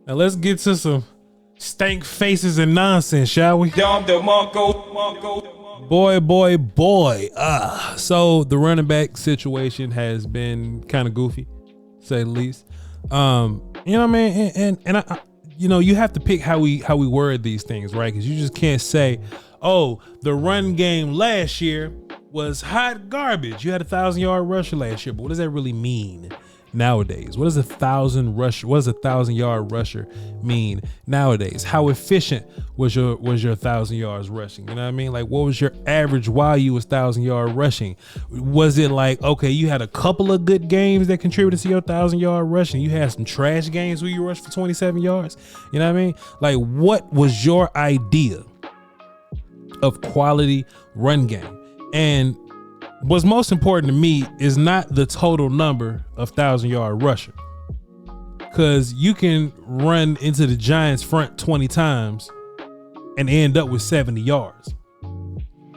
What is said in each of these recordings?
Now let's get to some stank faces and nonsense, shall we? Boy. So the running back situation has been kind of goofy, to say the least. You know what I mean? And I, you know, you have to pick how we word these things, right? Because you just can't say, oh, the run game last year was hot garbage. You had 1,000-yard rusher last year, but what does that really mean nowadays? What does a 1,000-yard rusher mean nowadays? How efficient was your 1,000 yards rushing? You know what I mean? Like, what was your average while you was 1,000-yard rushing? Was it like, okay, you had a couple of good games that contributed to your 1,000-yard rushing? You had some trash games where you rushed for 27 yards? You know what I mean? Like, what was your idea of quality run game? And what's most important to me is not the total number of 1,000-yard rusher, because you can run into the Giants front 20 times and end up with 70 yards,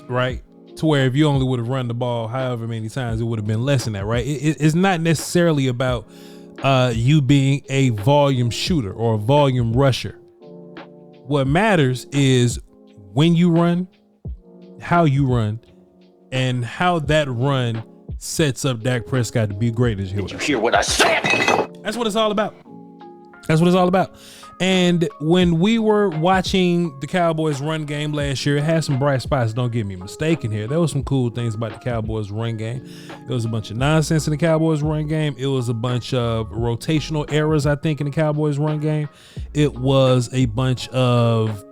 right? To where if you only would have run the ball however many times, it would have been less than that, right? It's not necessarily about you being a volume shooter or a volume rusher. What matters is when you run, how you run, and how that run sets up Dak Prescott to be great as he was. Did you hear what I said? That's what it's all about. That's what it's all about. And when we were watching the Cowboys run game last year, it had some bright spots. Don't get me mistaken here. There was some cool things about the Cowboys run game. There was a bunch of nonsense in the Cowboys run game. It was a bunch of rotational errors, I think, in the Cowboys run game. It was a bunch of,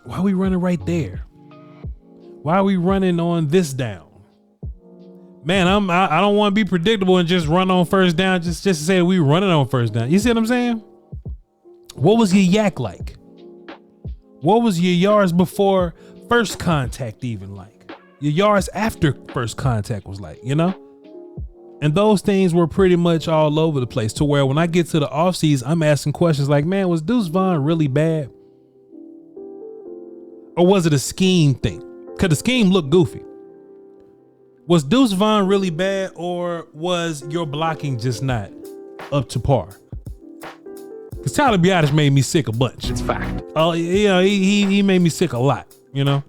why are we running right there? Why are we running on this down? Man, I don't want to be predictable and just run on first down just to say that we running on first down. You see what I'm saying? What was your yak like? What was your yards before first contact even like? Your yards after first contact was like, you know? And those things were pretty much all over the place, to where when I get to the offseason, I'm asking questions like, man, was Deuce Vaughn really bad? Or was it a scheme thing? Because the scheme looked goofy. Was Deuce Vaughn really bad, or was your blocking just not up to par? Because Tyler Biadasz made me sick a bunch. It's fact. Oh, you know, he made me sick a lot, you know?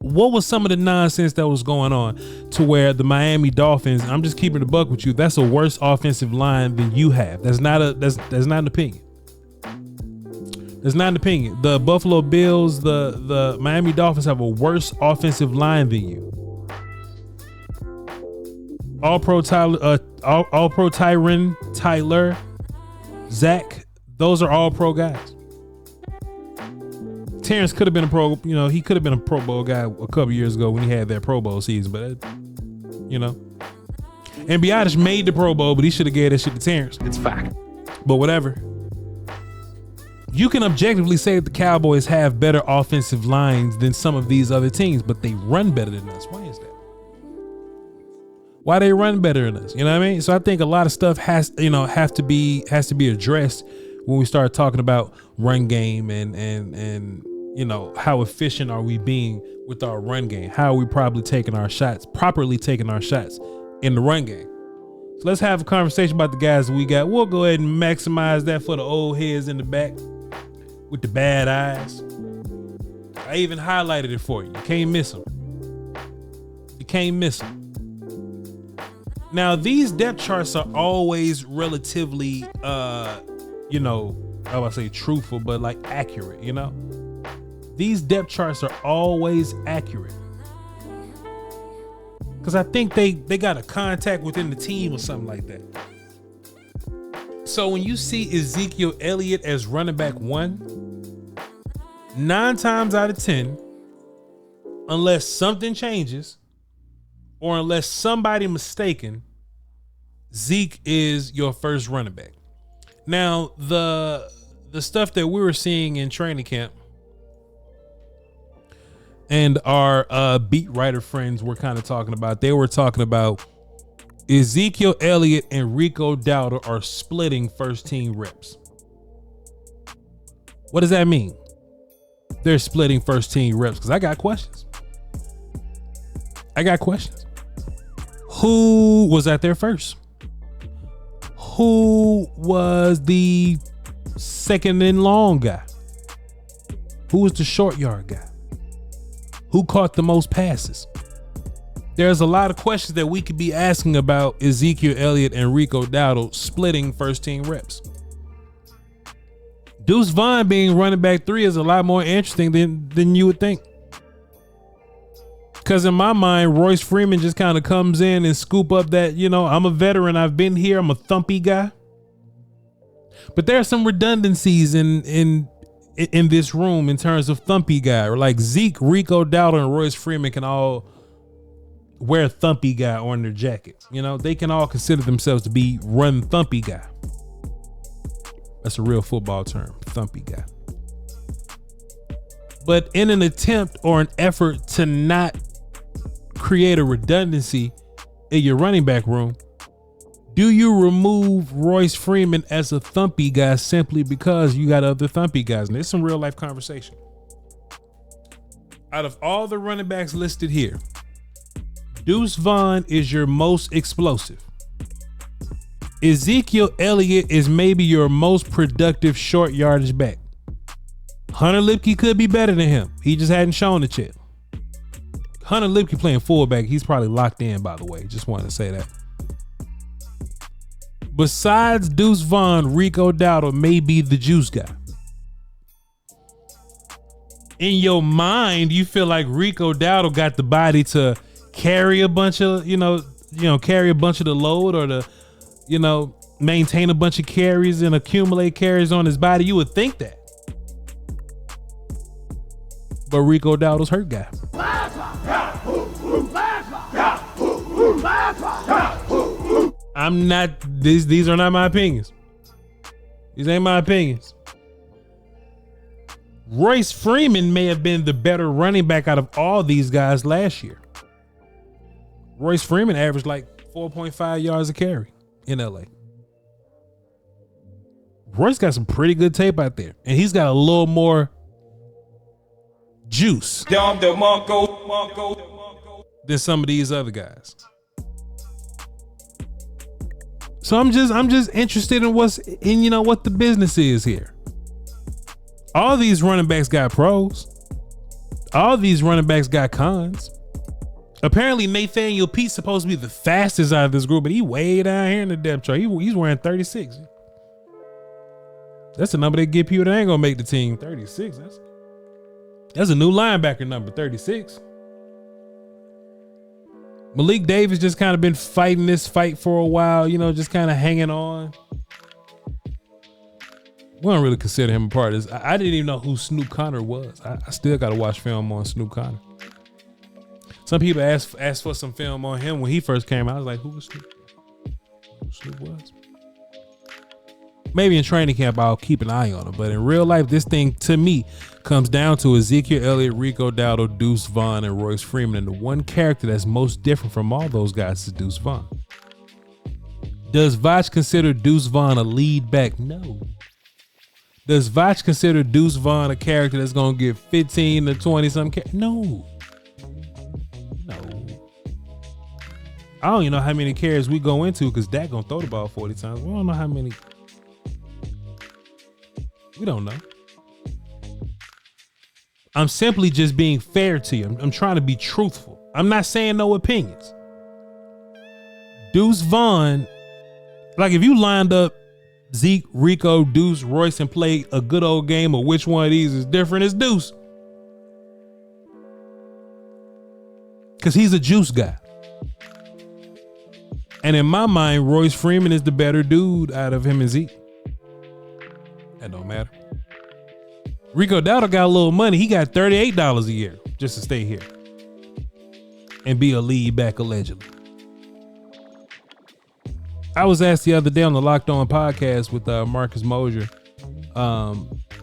What was some of the nonsense that was going on to where the Miami Dolphins, I'm just keeping the buck with you, that's a worse offensive line than you have. That's not an opinion. It's not an opinion. The Buffalo Bills, the Miami Dolphins have a worse offensive line than you. All pro Tyron, Tyler, Zach, those are all pro guys. Terrence could have been a pro, you know, he could have been a Pro Bowl guy a couple years ago when he had that Pro Bowl season, but you know. And Biadasz made the Pro Bowl, but he should have gave that shit to Terrence. It's fact. But whatever. You can objectively say that the Cowboys have better offensive lines than some of these other teams, but they run better than us. Why is that? Why they run better than us? You know what I mean? So I think a lot of stuff has to be addressed when we start talking about run game and you know, how efficient are we being with our run game? How are we properly taking our shots in the run game? So let's have a conversation about the guys that we got. We'll go ahead and maximize that for the old heads in the back with the bad eyes. I even highlighted it for you. You can't miss them. You can't miss them. Now, these depth charts are always relatively, you know, I would say truthful, but like accurate, you know? These depth charts are always accurate. Because I think they got a contact within the team or something like that. So when you see Ezekiel Elliott as running back 1, 9 times out of 10, unless something changes or unless somebody mistaken, Zeke is your first running back. Now, the stuff that we were seeing in training camp and our beat writer friends were kind of talking about, they were talking about Ezekiel Elliott and Rico Dowdle are splitting first team reps. What does that mean? They're splitting first team reps, because I got questions. Who was out there first? who was the second and long guy? Who was the short yard guy? Who caught the most passes? There's a lot of questions that we could be asking about Ezekiel Elliott and Rico Dowdle splitting first team reps. Deuce Vaughn being running back 3 is a lot more interesting than you would think. Because in my mind, Royce Freeman just kind of comes in and scoop up that, I'm a veteran. I've been here. I'm a thumpy guy. But there are some redundancies in this room in terms of thumpy guy. Like Zeke, Rico Dowdle, and Royce Freeman can all wear thumpy guy on their jacket. They can all consider themselves to be run thumpy guy. That's a real football term, thumpy guy. But in an attempt or an effort to not create a redundancy in your running back room, do you remove Royce Freeman as a thumpy guy simply because you got other thumpy guys? And there's some real life conversation. Out of all the running backs listed here, Deuce Vaughn is your most explosive. Ezekiel Elliott is maybe your most productive short yardage back. Hunter Lipke could be better than him. He just hadn't shown it yet. Hunter Lipke playing fullback. He's probably locked in, by the way. Just wanted to say that. Besides Deuce Vaughn, Rico Dowdle may be the juice guy. In your mind, you feel like Rico Dowdle got the body to carry a bunch of, carry a bunch of the load or to, maintain a bunch of carries and accumulate carries on his body. You would think that. But Rico Dowdle's hurt guy. I'm not, these are not my opinions. These ain't my opinions. Royce Freeman may have been the better running back out of all these guys last year. Royce Freeman averaged like 4.5 yards a carry in LA. Royce got some pretty good tape out there, and he's got a little more juice than some of these other guys. So I'm just interested in what the business is here. All these running backs got pros. All these running backs got cons. Apparently Nathaniel Pete's supposed to be the fastest out of this group, but he way down here in the depth chart. He's wearing 36. That's a number they give people that ain't gonna make the team. 36. That's a new linebacker number, 36. Malik Davis just kind of been fighting this fight for a while, just kind of hanging on. We don't really consider him a part of this. I didn't even know who Snoop Connor was. I still got to watch film on Snoop Connor. Some people asked for some film on him when he first came out. I was like, who was Snoop? Who Snoop was? Maybe in training camp, I'll keep an eye on him. But in real life, this thing, to me, comes down to Ezekiel Elliott, Rico Dowdle, Deuce Vaughn, and Royce Freeman. And the one character that's most different from all those guys is Deuce Vaughn. Does Voch consider Deuce Vaughn a lead back? No. Does Voch consider Deuce Vaughn a character that's going to get 15 to 20 something? No. I don't even know how many carries we go into because Dak going to throw the ball 40 times. We don't know how many. We don't know. I'm simply just being fair to you. I'm trying to be truthful. I'm not saying no opinions. Deuce Vaughn, like if you lined up Zeke, Rico, Deuce, Royce, and played a good old game of which one of these is different, it's Deuce. Because he's a juice guy. And in my mind, Royce Freeman is the better dude out of him and Zeke. That don't matter. Rico Dowdle got a little money. He got $38 a year just to stay here and be a lead back allegedly. I was asked the other day on the Locked On podcast with Marcus Mosier.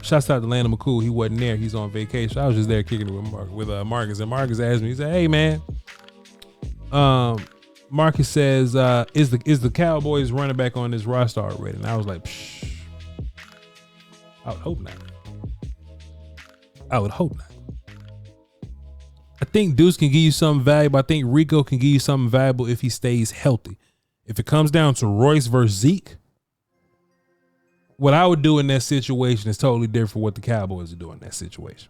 Shouts out to Landon McCool. He wasn't there. He's on vacation. I was just there kicking it with Marcus. And Marcus asked me, he said, hey, man. Marcus says, is the Cowboys running back on this roster already? And I was like, psh, I would hope not. I think Deuce can give you something valuable. I think Rico can give you something valuable if he stays healthy. If it comes down to Royce versus Zeke, what I would do in that situation is totally different from what the Cowboys are doing in that situation.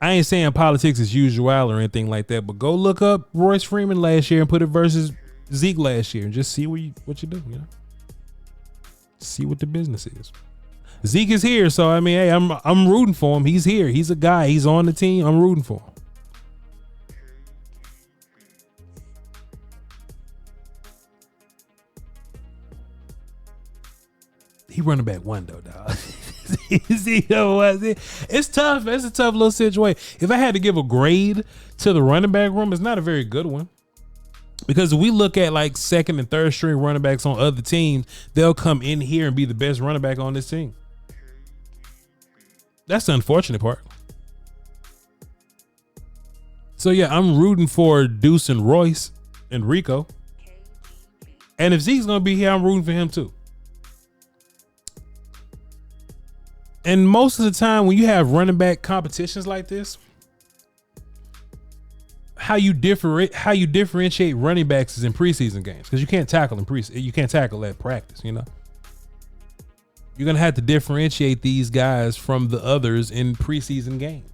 I ain't saying politics is usual or anything like that, but go look up Royce Freeman last year and put it versus Zeke last year and just see what you do, you know? See what the business is. Zeke is here, so I mean, hey, I'm rooting for him. He's here. He's a guy. He's on the team. I'm rooting for him. He running back one though, dog. You know what? It's tough. It's a tough little situation. If I had to give a grade to the running back room, it's not a very good one. Because if we look at like second and third string running backs on other teams, they'll come in here and be the best running back on this team. That's the unfortunate part. So yeah, I'm rooting for Deuce and Royce and Rico. And if Zeke's gonna be here, I'm rooting for him too. And most of the time when you have running back competitions like this, how you differentiate running backs is in preseason games, because you can't tackle you can't tackle at practice, you know. You're gonna have to differentiate these guys from the others in preseason games.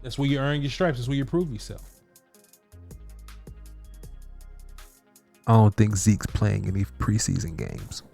That's where you earn your stripes. That's where you prove yourself. I don't think Zeke's playing any preseason games.